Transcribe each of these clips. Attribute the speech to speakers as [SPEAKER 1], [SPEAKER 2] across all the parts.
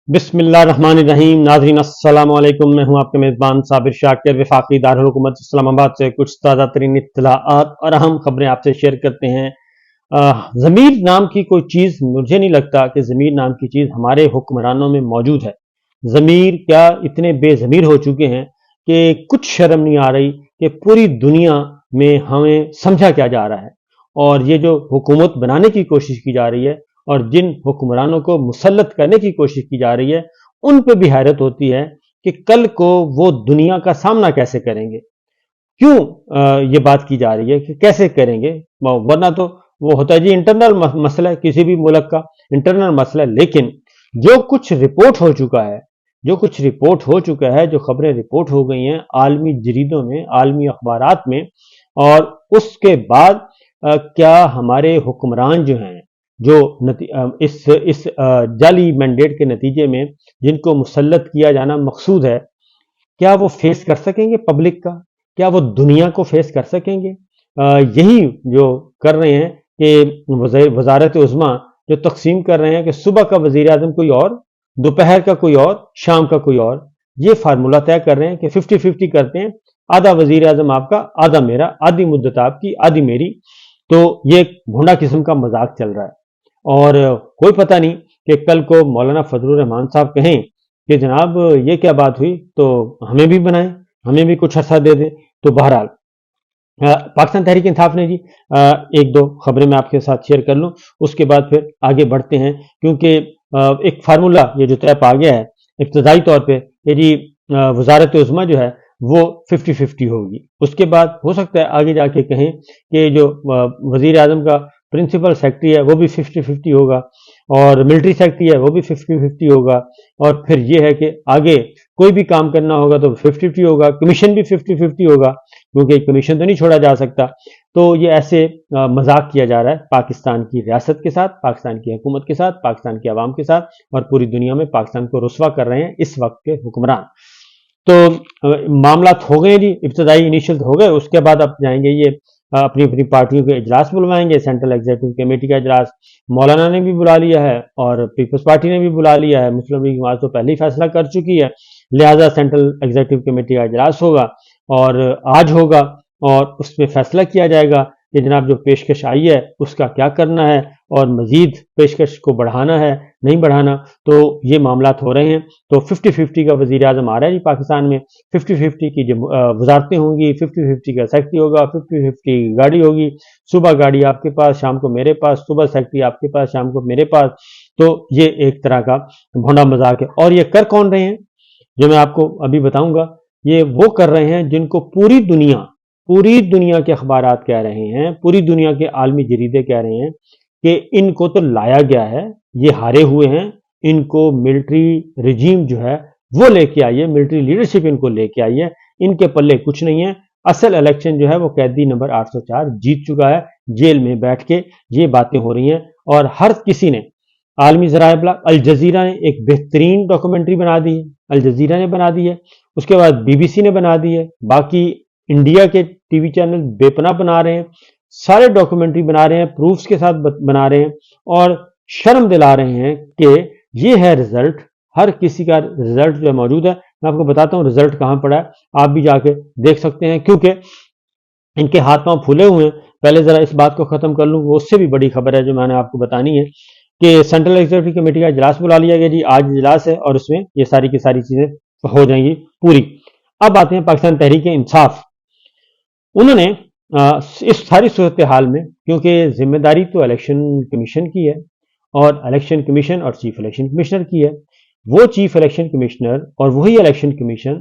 [SPEAKER 1] بسم اللہ الرحمن الرحیم. ناظرین السلام علیکم. میں ہوں آپ کے میزبان صابر شاکر. وفاقی دارالحکومت اسلام آباد سے کچھ تازہ ترین اطلاعات اور اہم خبریں آپ سے شیئر کرتے ہیں. ضمیر نام کی کوئی چیز، مجھے نہیں لگتا کہ ضمیر نام کی چیز ہمارے حکمرانوں میں موجود ہے. ضمیر کیا اتنے بے ضمیر ہو چکے ہیں کہ کچھ شرم نہیں آ رہی کہ پوری دنیا میں ہمیں سمجھا کیا جا رہا ہے. اور یہ جو حکومت بنانے کی کوشش کی جا رہی ہے اور جن حکمرانوں کو مسلط کرنے کی کوشش کی جا رہی ہے، ان پہ بھی حیرت ہوتی ہے کہ کل کو وہ دنیا کا سامنا کیسے کریں گے. کیوں یہ بات کی جا رہی ہے کہ کیسے کریں گے؟ ورنہ تو وہ ہوتا ہے جی انٹرنل مسئلہ ہے، کسی بھی ملک کا انٹرنل مسئلہ ہے. لیکن جو کچھ رپورٹ ہو چکا ہے، جو خبریں رپورٹ ہو گئی ہیں عالمی جریدوں میں، عالمی اخبارات میں، اور اس کے بعد کیا ہمارے حکمران جو ہیں، جو اس جعلی مینڈیٹ کے نتیجے میں جن کو مسلط کیا جانا مقصود ہے، کیا وہ فیس کر سکیں گے پبلک کا؟ کیا وہ دنیا کو فیس کر سکیں گے؟ یہی جو کر رہے ہیں کہ وزارت عظمیٰ جو تقسیم کر رہے ہیں کہ صبح کا وزیر اعظم کوئی اور، دوپہر کا کوئی اور، شام کا کوئی اور، یہ فارمولہ طے کر رہے ہیں کہ 50-50 کرتے ہیں، آدھا وزیر اعظم آپ کا، آدھا میرا، آدھی مدت آپ کی، آدھی میری. تو یہ ایک بھونڈا قسم کا مذاق چل رہا ہے. اور کوئی پتہ نہیں کہ کل کو مولانا فضل الرحمان صاحب کہیں کہ جناب یہ کیا بات ہوئی، تو ہمیں بھی بنائیں، ہمیں بھی کچھ عرصہ دے دیں. تو بہرحال پاکستان تحریک انصاف نے جی ایک دو خبریں میں آپ کے ساتھ شیئر کر لوں، اس کے بعد پھر آگے بڑھتے ہیں. کیونکہ ایک فارمولہ یہ جو طے پا گیا ہے ابتدائی طور پہ کہ جی وزارت عظمیٰ جو ہے وہ 50-50 ہوگی. اس کے بعد ہو سکتا ہے آگے جا کے کہیں کہ جو وزیر اعظم کا پرنسپل سیکرٹری ہے وہ بھی 50-50 ہوگا، اور ملٹری سیکرٹری ہے وہ بھی 50-50 ہوگا. اور پھر یہ ہے کہ آگے کوئی بھی کام کرنا ہوگا تو 50-50 ہوگا، کمیشن بھی 50-50 ہوگا، کیونکہ کمیشن تو نہیں چھوڑا جا سکتا. تو یہ ایسے مذاق کیا جا رہا ہے پاکستان کی ریاست کے ساتھ، پاکستان کی حکومت کے ساتھ، پاکستان کے عوام کے ساتھ، اور پوری دنیا میں پاکستان کو رسوا کر رہے ہیں اس وقت کے حکمران. تو معاملات ہو گئے جی، ابتدائی انیشل ہو گئے. اس کے بعد اب جائیں گے یہ اپنی اپنی پارٹیوں کے اجلاس بلوائیں گے، سینٹرل ایگزیکٹو کمیٹی کا اجلاس مولانا نے بھی بلا لیا ہے اور پیپلز پارٹی نے بھی بلا لیا ہے. مسلم لیگ نواز تو پہلے ہی فیصلہ کر چکی ہے، لہٰذا سینٹرل ایگزیکٹو کمیٹی کا اجلاس ہوگا اور آج ہوگا، اور اس میں فیصلہ کیا جائے گا کہ جناب جو پیشکش آئی ہے اس کا کیا کرنا ہے، اور مزید پیشکش کو بڑھانا ہے نہیں بڑھانا. تو یہ معاملات ہو رہے ہیں. تو 50-50 کا وزیر اعظم آ رہا ہے جی پاکستان میں، 50-50 کی جو وزارتیں ہوں گی، 50-50 کا سیکرٹری ہوگا، 50-50 گاڑی ہوگی، صبح گاڑی آپ کے پاس، شام کو میرے پاس، صبح سیکرٹری آپ کے پاس، شام کو میرے پاس. تو یہ ایک طرح کا بھونڈا مذاق ہے. اور یہ کر کون رہے ہیں جو میں آپ کو ابھی بتاؤں گا؟ یہ وہ کر رہے ہیں جن کو پوری دنیا کے اخبارات کہہ رہے ہیں، پوری دنیا کے عالمی جریدے کہہ رہے ہیں کہ ان کو تو لایا گیا ہے، یہ ہارے ہوئے ہیں، ان کو ملٹری رجیم جو ہے وہ لے کے آئی ہے، ملٹری لیڈرشپ ان کو لے کے آئی ہے، ان کے پلے کچھ نہیں ہے. اصل الیکشن جو ہے وہ قیدی نمبر 804 جیت چکا ہے، جیل میں بیٹھ کے یہ باتیں ہو رہی ہیں. اور ہر کسی نے، عالمی ذرائع ابلاغ، الجزیرہ نے ایک بہترین ڈاکومنٹری بنا دی ہے، الجزیرہ نے بنا دی ہے، اس کے بعد BBC نے بنا دی ہے، باقی انڈیا کے ٹی وی چینل بے پناہ بنا رہے ہیں، سارے ڈاکومنٹری بنا رہے ہیں، پروفز کے ساتھ بنا رہے ہیں، اور شرم دلا رہے ہیں کہ یہ ہے رزلٹ. ہر کسی کا رزلٹ جو موجود ہے. میں آپ کو بتاتا ہوں رزلٹ کہاں پڑا ہے، آپ بھی جا کے دیکھ سکتے ہیں، کیونکہ ان کے ہاتھ پاؤں پھولے ہوئے ہیں. پہلے ذرا اس بات کو ختم کر لوں، وہ اس سے بھی بڑی خبر ہے جو میں نے آپ کو بتانی ہے کہ سینٹرل ایگزیکٹو کمیٹی کا اجلاس بلا لیا گیا جی. آج اجلاس ہے اور اس میں یہ ساری کی ساری چیزیں ہو جائیں گی پوری. اب آتے ہیں پاکستان تحریک انصاف. انہوں نے اس ساری صورتحال میں، کیونکہ ذمہ داری تو الیکشن کمیشن کی ہے، اور الیکشن کمیشن اور چیف الیکشن کمشنر کی ہے. وہ چیف الیکشن کمشنر اور وہی الیکشن کمیشن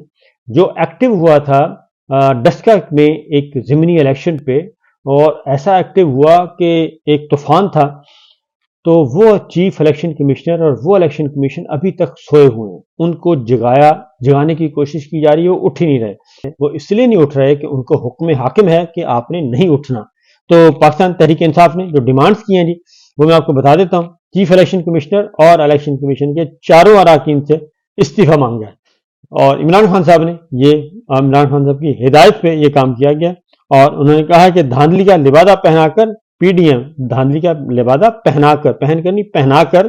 [SPEAKER 1] جو ایکٹیو ہوا تھا ڈسکا میں ایک ضمنی الیکشن پہ، اور ایسا ایکٹیو ہوا کہ ایک طوفان تھا. تو وہ چیف الیکشن کمشنر اور وہ الیکشن کمیشن ابھی تک سوئے ہوئے ہیں. ان کو جگانے کی کوشش کی جا رہی ہے، وہ اٹھ ہی نہیں رہے. وہ اس لیے نہیں اٹھ رہے کہ ان کو حکم حاکم ہے کہ آپ نے نہیں اٹھنا. تو پاکستان تحریک انصاف نے جو ڈیمانڈز کی ہیں جی، وہ میں آپ کو بتا دیتا ہوں. چیف الیکشن کمشنر اور الیکشن کمیشن کے چاروں اراکین سے استعفیٰ مانگا ہے، اور عمران خان صاحب نے عمران خان صاحب کی ہدایت پہ یہ کام کیا گیا. اور انہوں نے کہا کہ دھاندلی کا لبادہ پہنا کر، پی ڈی ایم دھاندلی کا لبادہ پہنا کر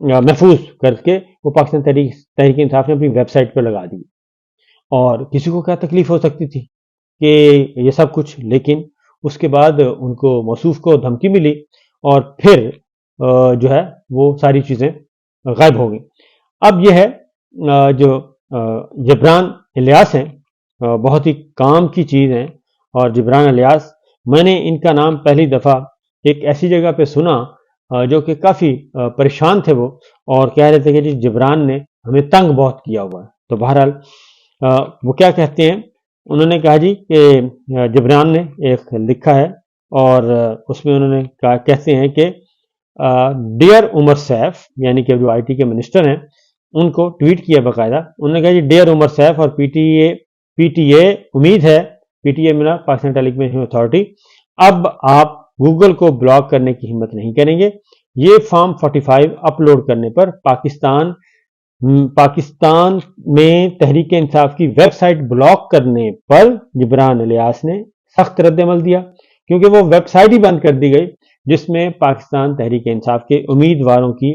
[SPEAKER 1] محفوظ کر کے وہ پاکستان تحریک انصاف نے اپنی ویب سائٹ پر لگا دی. اور کسی کو کیا تکلیف ہو سکتی تھی کہ یہ سب کچھ، لیکن اس کے بعد ان کو موصوف کو دھمکی ملی اور پھر جو ہے وہ ساری چیزیں غائب ہو گئیں. اب یہ ہے جو جبران الیاس ہیں، بہت ہی کام کی چیز ہیں. اور جبران الیاس، میں نے ان کا نام پہلی دفعہ ایک ایسی جگہ پہ سنا جو کہ کافی پریشان تھے وہ، اور کہہ رہے تھے کہ جی جبران نے ہمیں تنگ بہت کیا ہوا ہے. تو بہرحال وہ کیا کہتے ہیں، انہوں نے کہا جی کہ جبران نے ایک لکھا ہے اور اس میں انہوں نے کہتے ہیں کہ ڈیئر عمر سیف، یعنی کہ جو آئی ٹی کے منسٹر ہیں، ان کو ٹویٹ کیا باقاعدہ. انہوں نے کہا جی ڈیئر عمر سیف اور پی ٹی اے امید ہے، پی ٹی اے ملا پاکستان ٹیلی کمیونیکیشن اتھارٹی، اب آپ گوگل کو بلاک کرنے کی ہمت نہیں کریں گے. یہ فارم 45 اپلوڈ کرنے پر پاکستان میں تحریک انصاف کی ویب سائٹ بلاک کرنے پر جبران الیاس نے سخت رد عمل دیا، کیونکہ وہ ویب سائٹ ہی بند کر دی گئی جس میں پاکستان تحریک انصاف کے امیدواروں کی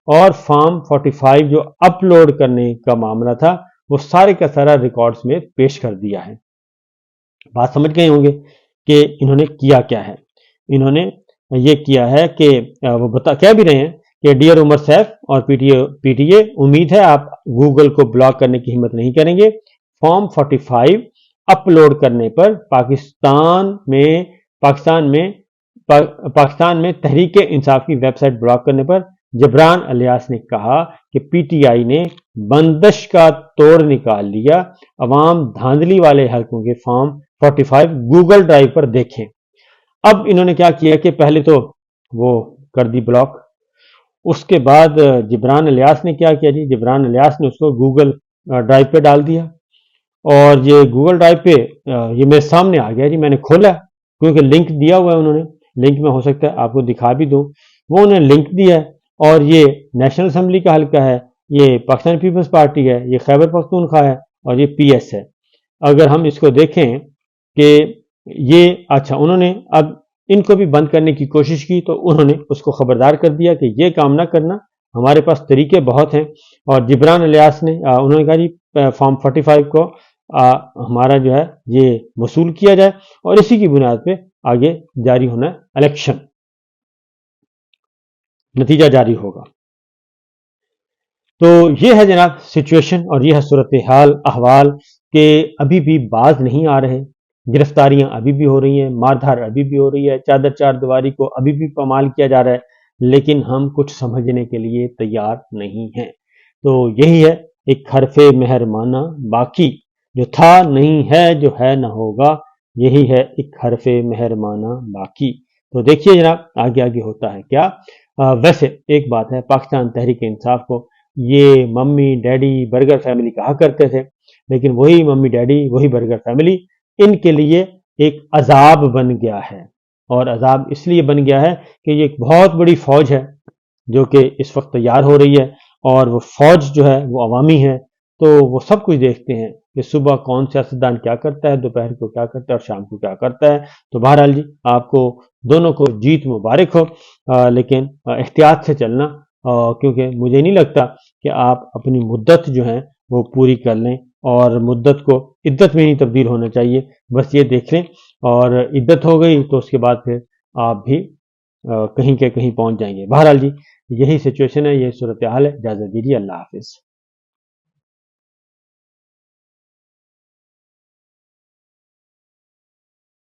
[SPEAKER 1] اور فارم 45 جو اپلوڈ کرنے کا معاملہ تھا وہ سارے کا سارا ریکارڈز میں پیش کر دیا ہے. بات سمجھ گئے ہوں گے کہ انہوں نے کیا کیا ہے. انہوں نے یہ کیا ہے کہ وہ کہہ بھی رہے ہیں کہ ڈیئر عمر سیف اور پی ٹی اے امید ہے آپ گوگل کو بلاک کرنے کی ہمت نہیں کریں گے. فارم 45 اپلوڈ کرنے پر پاکستان میں تحریک انصاف کی ویب سائٹ بلاک کرنے پر جبران الیاس نے کہا کہ پی ٹی آئی نے بندش کا توڑ نکال لیا، عوام دھاندلی والے حلقوں کے فارم 45 گوگل ڈرائیو پر دیکھیں. اب انہوں نے کیا کیا کہ پہلے تو وہ کر دی بلاک، اس کے بعد جبران الیاس نے کیا کیا جی، جبران الیاس نے اس کو گوگل ڈرائیو پہ ڈال دیا. اور یہ گوگل ڈرائیو پہ یہ میرے سامنے آ گیا جی، میں نے کھولا کیونکہ لنک دیا ہوا ہے انہوں نے. لنک میں ہو سکتا ہے آپ کو دکھا بھی دوں، وہ انہوں نے لنک دیا ہے. اور یہ نیشنل اسمبلی کا حلقہ ہے، یہ پاکستان پیپلز پارٹی ہے، یہ خیبر پختونخوا ہے اور یہ پی ایس ہے. اگر ہم اس کو دیکھیں کہ یہ اچھا، انہوں نے اب ان کو بھی بند کرنے کی کوشش کی تو انہوں نے اس کو خبردار کر دیا کہ یہ کام نہ کرنا، ہمارے پاس طریقے بہت ہیں. اور جبران الیاس نے انہوں نے کہا جی فارم 45 کو ہمارا جو ہے یہ وصول کیا جائے اور اسی کی بنیاد پہ آگے جاری ہونا الیکشن، نتیجہ جاری ہوگا. تو یہ ہے جناب سچویشن اور یہ ہے صورتحال احوال کہ ابھی بھی باز نہیں آ رہے، گرفتاریاں ابھی بھی ہو رہی ہیں، مار دھار ابھی بھی ہو رہی ہے، چادر چار دیواری کو ابھی بھی پامال کیا جا رہا ہے، لیکن ہم کچھ سمجھنے کے لیے تیار نہیں ہیں. تو یہی ہے ایک حرف مہربانہ باقی، جو تھا نہیں ہے، جو ہے نہ ہوگا، یہی ہے ایک حرف مہربانہ باقی. تو دیکھیے جناب آگے آگے ہوتا ہے کیا. ویسے ایک بات ہے، پاکستان تحریک انصاف کو یہ ممی ڈیڈی برگر فیملی کہا کرتے تھے، لیکن وہی ممی ڈیڈی وہی برگر فیملی ان کے لیے ایک عذاب بن گیا ہے. اور عذاب اس لیے بن گیا ہے کہ یہ ایک بہت بڑی فوج ہے جو کہ اس وقت تیار ہو رہی ہے، اور وہ فوج جو ہے وہ عوامی ہے، تو وہ سب کچھ دیکھتے ہیں کہ صبح کون سیاستدان کیا کرتا ہے، دوپہر کو کیا کرتا ہے اور شام کو کیا کرتا ہے. تو بہرحال جی آپ کو دونوں کو جیت مبارک ہو، لیکن احتیاط سے چلنا، کیونکہ مجھے نہیں لگتا کہ آپ اپنی مدت جو ہے وہ پوری کر لیں، اور مدت کو عدت میں نہیں تبدیل ہونا چاہیے. بس یہ دیکھ لیں، اور عدت ہو گئی تو اس کے بعد پھر آپ بھی کہیں کے کہیں پہنچ جائیں گے. بہرحال جی یہی سچویشن ہے، یہی صورتحال ہے. اجازت دیجیے، اللہ حافظ.